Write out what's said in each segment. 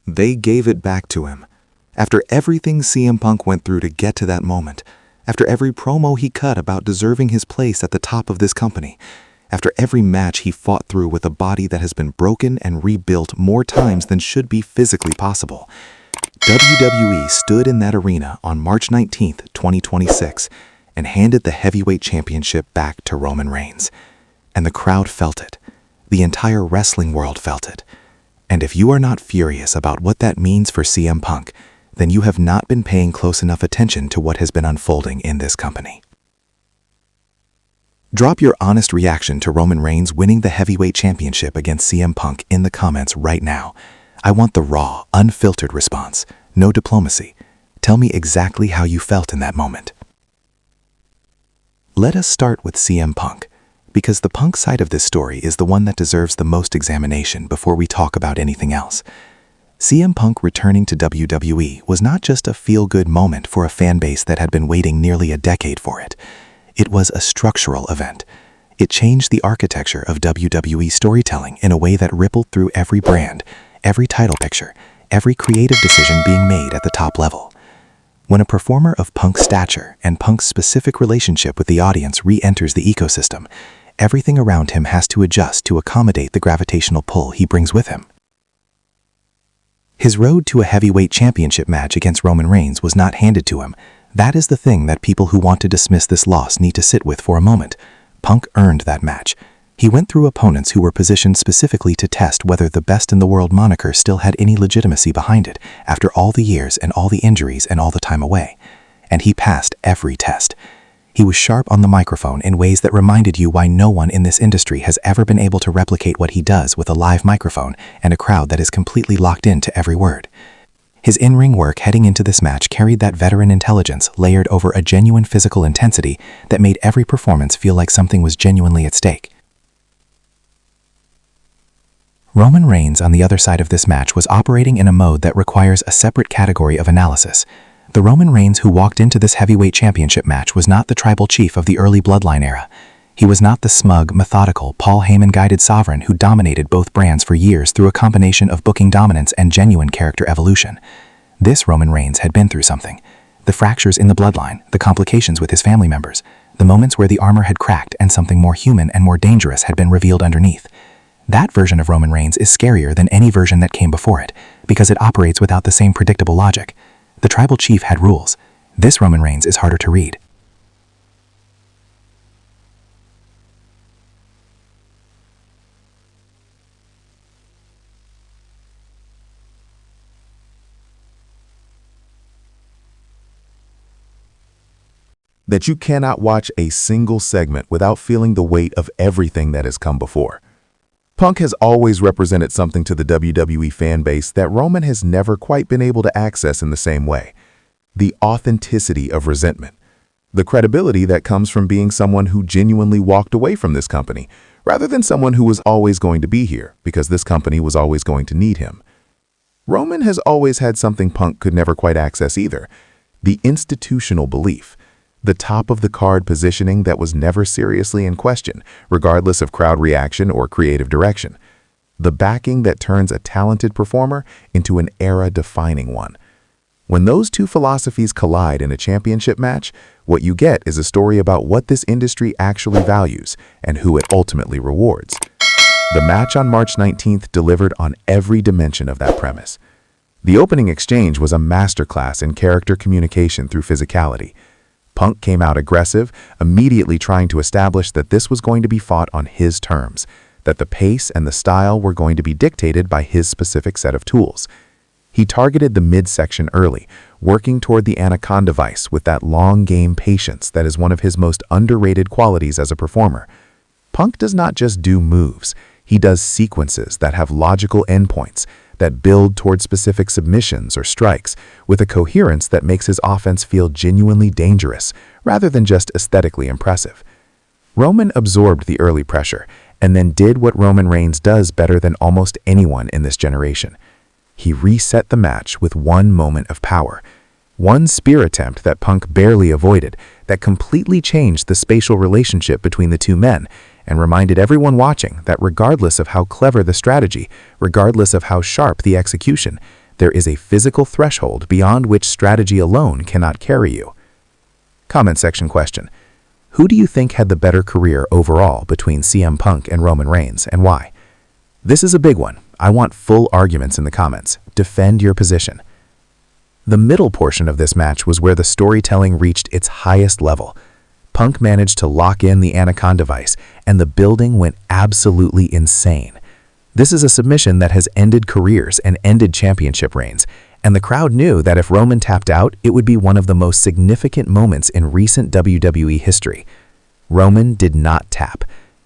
They gave it back to him. After everything CM Punk went through to get to that moment, after every promo he cut about deserving his place at the top of this company, after every match he fought through with a body that has been broken and rebuilt more times than should be physically possible, WWE stood in that arena on March 19th, 2026, and handed the heavyweight championship back to Roman Reigns. And the crowd felt it. The entire wrestling world felt it. And if you are not furious about what that means for CM Punk, then you have not been paying close enough attention to what has been unfolding in this company. Drop your honest reaction to Roman Reigns winning the heavyweight championship against CM Punk in the comments right now. I want the raw, unfiltered response. No diplomacy. Tell me exactly how you felt in that moment. Let us start with CM Punk, because the Punk side of this story is the one that deserves the most examination before we talk about anything else. CM Punk returning to WWE was not just a feel-good moment for a fan base that had been waiting nearly a decade for it. It was a structural event. It changed the architecture of WWE storytelling in a way that rippled through every brand, every title picture, every creative decision being made at the top level. When a performer of Punk's stature and Punk's specific relationship with the audience re-enters the ecosystem, everything around him has to adjust to accommodate the gravitational pull he brings with him. His road to a heavyweight championship match against Roman Reigns was not handed to him. That is the thing that people who want to dismiss this loss need to sit with for a moment. Punk earned that match. He went through opponents who were positioned specifically to test whether the best in the world moniker still had any legitimacy behind it after all the years and all the injuries and all the time away. And he passed every test. He was sharp on the microphone in ways that reminded you why no one in this industry has ever been able to replicate what he does with a live microphone and a crowd that is completely locked into every word. His in-ring work heading into this match carried that veteran intelligence layered over a genuine physical intensity that made every performance feel like something was genuinely at stake. Roman Reigns on the other side of this match was operating in a mode that requires a separate category of analysis. The Roman Reigns who walked into this heavyweight championship match was not the tribal chief of the early Bloodline era. He was not the smug, methodical, Paul Heyman-guided sovereign who dominated both brands for years through a combination of booking dominance and genuine character evolution. This Roman Reigns had been through something. The fractures in the bloodline, the complications with his family members, the moments where the armor had cracked and something more human and more dangerous had been revealed underneath. That version of Roman Reigns is scarier than any version that came before it, because it operates without the same predictable logic. The tribal chief had rules. This Roman Reigns is harder to read. That you cannot watch a single segment without feeling the weight of everything that has come before. Punk has always represented something to the WWE fan base that Roman has never quite been able to access in the same way. The authenticity of resentment. The credibility that comes from being someone who genuinely walked away from this company, rather than someone who was always going to be here because this company was always going to need him. Roman has always had something Punk could never quite access either. The institutional belief. The top-of-the-card positioning that was never seriously in question, regardless of crowd reaction or creative direction. The backing that turns a talented performer into an era-defining one. When those two philosophies collide in a championship match, what you get is a story about what this industry actually values and who it ultimately rewards. The match on March 19th delivered on every dimension of that premise. The opening exchange was a masterclass in character communication through physicality. Punk came out aggressive, immediately trying to establish that this was going to be fought on his terms, that the pace and the style were going to be dictated by his specific set of tools. He targeted the midsection early, working toward the anaconda vice with that long-game patience that is one of his most underrated qualities as a performer. Punk does not just do moves, he does sequences that have logical endpoints, that build toward specific submissions or strikes, with a coherence that makes his offense feel genuinely dangerous, rather than just aesthetically impressive. Roman absorbed the early pressure, and then did what Roman Reigns does better than almost anyone in this generation. He reset the match with one moment of power, one spear attempt that Punk barely avoided, that completely changed the spatial relationship between the two men, and reminded everyone watching that regardless of how clever the strategy, regardless of how sharp the execution, there is a physical threshold beyond which strategy alone cannot carry you. Comment section question: who do you think had the better career overall between CM Punk and Roman Reigns, and why? This is a big one. I want full arguments in the comments. Defend your position. The middle portion of this match was where the storytelling reached its highest level. Punk managed to lock in the Anaconda Vice, and the building went absolutely insane. This is a submission that has ended careers and ended championship reigns, and the crowd knew that if Roman tapped out, it would be one of the most significant moments in recent WWE history. Roman did not tap.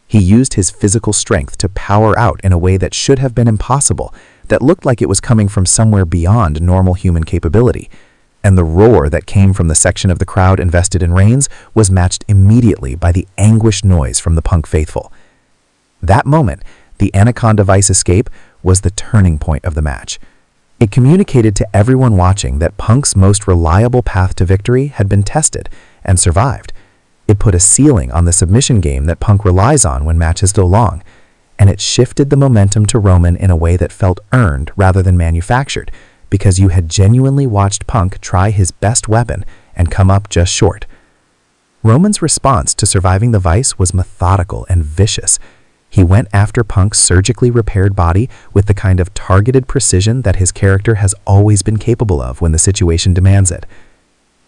He used his physical strength to power out in a way that should have been impossible, that looked like it was coming from somewhere beyond normal human capability. And the roar that came from the section of the crowd invested in Reigns was matched immediately by the anguished noise from the Punk faithful. That moment, the Anaconda Vice escape, was the turning point of the match. It communicated to everyone watching that Punk's most reliable path to victory had been tested and survived. It put a ceiling on the submission game that Punk relies on when matches go long, and it shifted the momentum to Roman in a way that felt earned rather than manufactured, because you had genuinely watched Punk try his best weapon and come up just short. Roman's response to surviving the Vice was methodical and vicious. He went after Punk's surgically repaired body with the kind of targeted precision that his character has always been capable of when the situation demands it.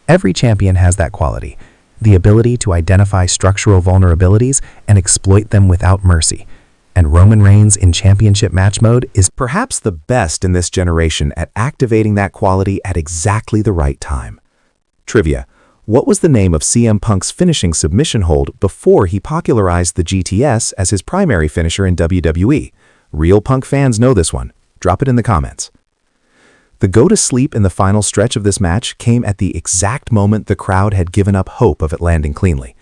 Every champion has that quality, the ability to identify structural vulnerabilities and exploit them without mercy. And Roman Reigns in championship match mode is perhaps the best in this generation at activating that quality at exactly the right time. Trivia: what was the name of CM Punk's finishing submission hold before he popularized the GTS as his primary finisher in WWE? Real Punk fans know this one. Drop it in the comments. The go-to-sleep in the final stretch of this match came at the exact moment the crowd had given up hope of it landing cleanly.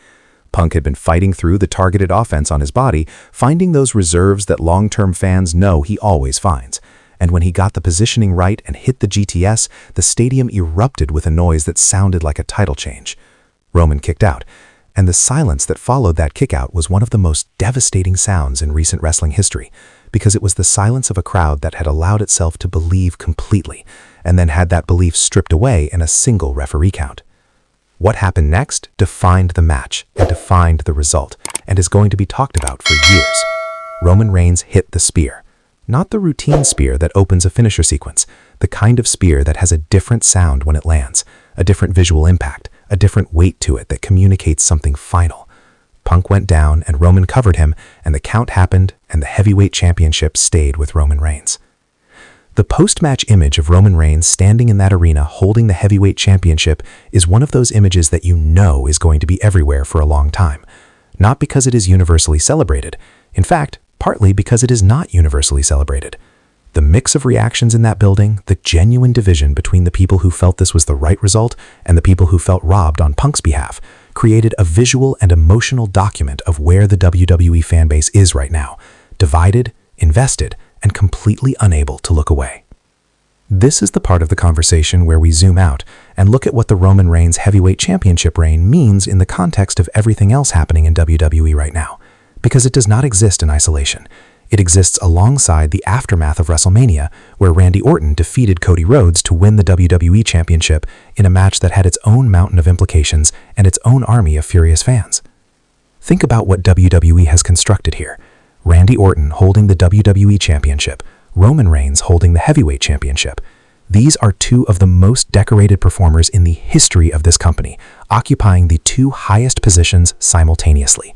Punk had been fighting through the targeted offense on his body, finding those reserves that long-term fans know he always finds. And when he got the positioning right and hit the GTS, the stadium erupted with a noise that sounded like a title change. Roman kicked out, and the silence that followed that kickout was one of the most devastating sounds in recent wrestling history, because it was the silence of a crowd that had allowed itself to believe completely, and then had that belief stripped away in a single referee count. What happened next defined the match and defined the result, and is going to be talked about for years. Roman Reigns hit the spear. Not the routine spear that opens a finisher sequence, the kind of spear that has a different sound when it lands, a different visual impact, a different weight to it that communicates something final. Punk went down and Roman covered him, and the count happened, and the heavyweight championship stayed with Roman Reigns. The post-match image of Roman Reigns standing in that arena holding the heavyweight championship is one of those images that you know is going to be everywhere for a long time. Not because it is universally celebrated. In fact, partly because it is not universally celebrated. The mix of reactions in that building, the genuine division between the people who felt this was the right result and the people who felt robbed on Punk's behalf, created a visual and emotional document of where the WWE fanbase is right now, divided, invested, and completely unable to look away. This is the part of the conversation where we zoom out and look at what the Roman Reigns heavyweight championship reign means in the context of everything else happening in WWE right now. Because it does not exist in isolation. It exists alongside the aftermath of WrestleMania, where Randy Orton defeated Cody Rhodes to win the WWE Championship in a match that had its own mountain of implications and its own army of furious fans. Think about what WWE has constructed here. Randy Orton holding the WWE Championship, Roman Reigns holding the Heavyweight Championship. These are two of the most decorated performers in the history of this company, occupying the two highest positions simultaneously.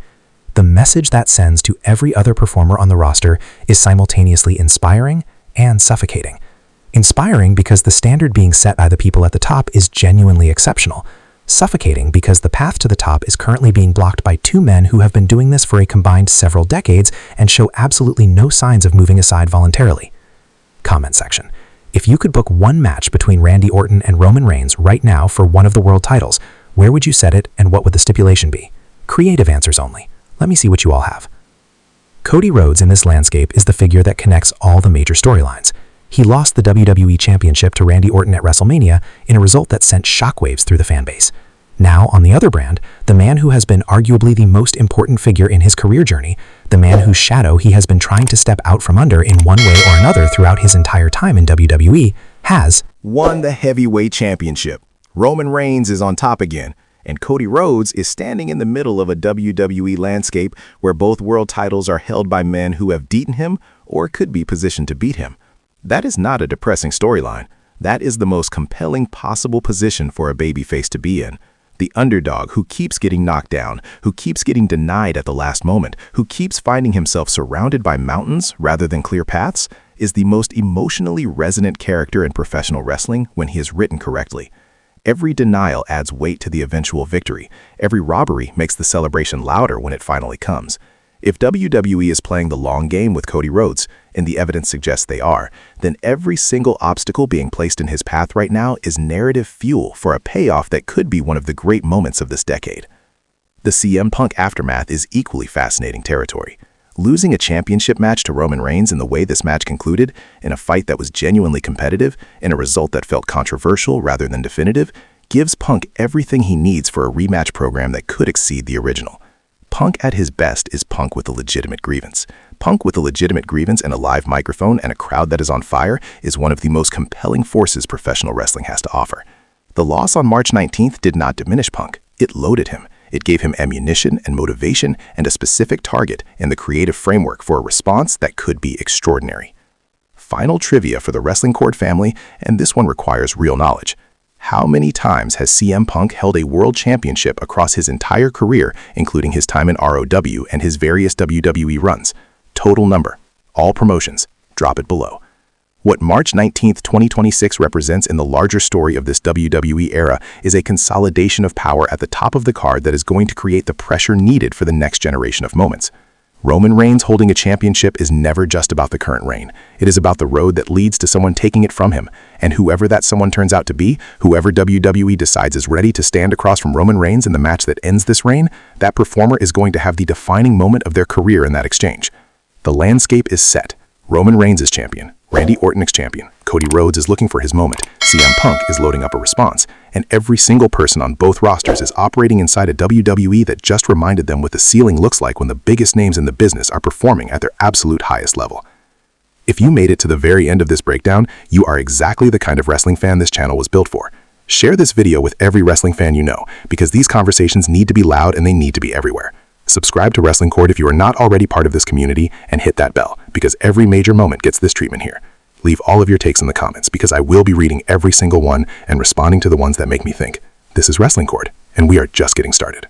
The message that sends to every other performer on the roster is simultaneously inspiring and suffocating. Inspiring because the standard being set by the people at the top is genuinely exceptional. Suffocating because the path to the top is currently being blocked by two men who have been doing this for a combined several decades and show absolutely no signs of moving aside voluntarily. Comment section. If you could book one match between Randy Orton and Roman Reigns right now for one of the world titles, where would you set it and what would the stipulation be? Creative answers only. Let me see what you all have. Cody Rhodes in this landscape is the figure that connects all the major storylines. He lost the WWE Championship to Randy Orton at WrestleMania in a result that sent shockwaves through the fanbase. Now, on the other brand, the man who has been arguably the most important figure in his career journey, the man whose shadow he has been trying to step out from under in one way or another throughout his entire time in WWE, has won the heavyweight championship. Roman Reigns is on top again, and Cody Rhodes is standing in the middle of a WWE landscape where both world titles are held by men who have beaten him or could be positioned to beat him. That is not a depressing storyline. That is the most compelling possible position for a babyface to be in. The underdog who keeps getting knocked down, who keeps getting denied at the last moment, who keeps finding himself surrounded by mountains rather than clear paths, is the most emotionally resonant character in professional wrestling when he is written correctly. Every denial adds weight to the eventual victory. Every robbery makes the celebration louder when it finally comes. If WWE is playing the long game with Cody Rhodes, and the evidence suggests they are, then every single obstacle being placed in his path right now is narrative fuel for a payoff that could be one of the great moments of this decade. The CM Punk aftermath is equally fascinating territory. Losing a championship match to Roman Reigns in the way this match concluded, in a fight that was genuinely competitive, in a result that felt controversial rather than definitive, gives Punk everything he needs for a rematch program that could exceed the original. Punk at his best is Punk with a legitimate grievance. Punk with a legitimate grievance and a live microphone and a crowd that is on fire is one of the most compelling forces professional wrestling has to offer. The loss on March 19th did not diminish Punk. It loaded him. It gave him ammunition and motivation and a specific target and the creative framework for a response that could be extraordinary. Final trivia for the WrestlingChord family, and this one requires real knowledge. How many times has CM Punk held a world championship across his entire career, including his time in ROW and his various WWE runs? Total number. All promotions. Drop it below. What March 19, 2026 represents in the larger story of this WWE era is a consolidation of power at the top of the card that is going to create the pressure needed for the next generation of moments. Roman Reigns holding a championship is never just about the current reign. It is about the road that leads to someone taking it from him. And whoever that someone turns out to be, whoever WWE decides is ready to stand across from Roman Reigns in the match that ends this reign, that performer is going to have the defining moment of their career in that exchange. The landscape is set. Roman Reigns is champion. Randy Orton is champion. Cody Rhodes is looking for his moment. CM Punk is loading up a response. And every single person on both rosters is operating inside a WWE that just reminded them what the ceiling looks like when the biggest names in the business are performing at their absolute highest level. If you made it to the very end of this breakdown, you are exactly the kind of wrestling fan this channel was built for. Share this video with every wrestling fan you know, because these conversations need to be loud and they need to be everywhere. Subscribe to WrestlingChord if you are not already part of this community, and hit that bell, because every major moment gets this treatment here. Leave all of your takes in the comments, because I will be reading every single one and responding to the ones that make me think. This is WrestlingChord, and we are just getting started.